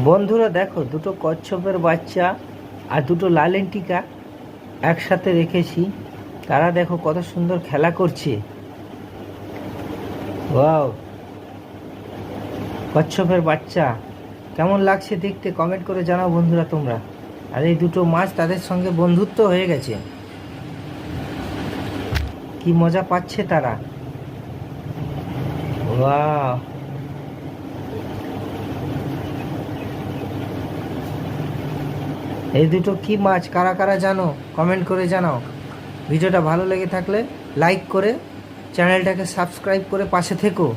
বন্ধুরা দেখো, দুটো কচ্ছপের বাচ্চা আর দুটো লালেন টিকা একসাথে রেখেছি। তারা দেখো কত সুন্দর খেলা করছে। ওয়াও, কচ্ছপের বাচ্চা কেমন লাগছে দেখতে কমেন্ট করে জানাও বন্ধুরা তোমরা। আর এই দুটো মাছ তাদের সঙ্গে বন্ধুত্ব হয়ে গেছে, কি মজা পাচ্ছে তারা। ওয়াও, এই দুটো কি মাছ কারা কারা জানো কমেন্ট করে জানাও। ভিডিওটা ভালো লেগে থাকলে লাইক করে চ্যানেলটাকে সাবস্ক্রাইব করে পাশে থেকো।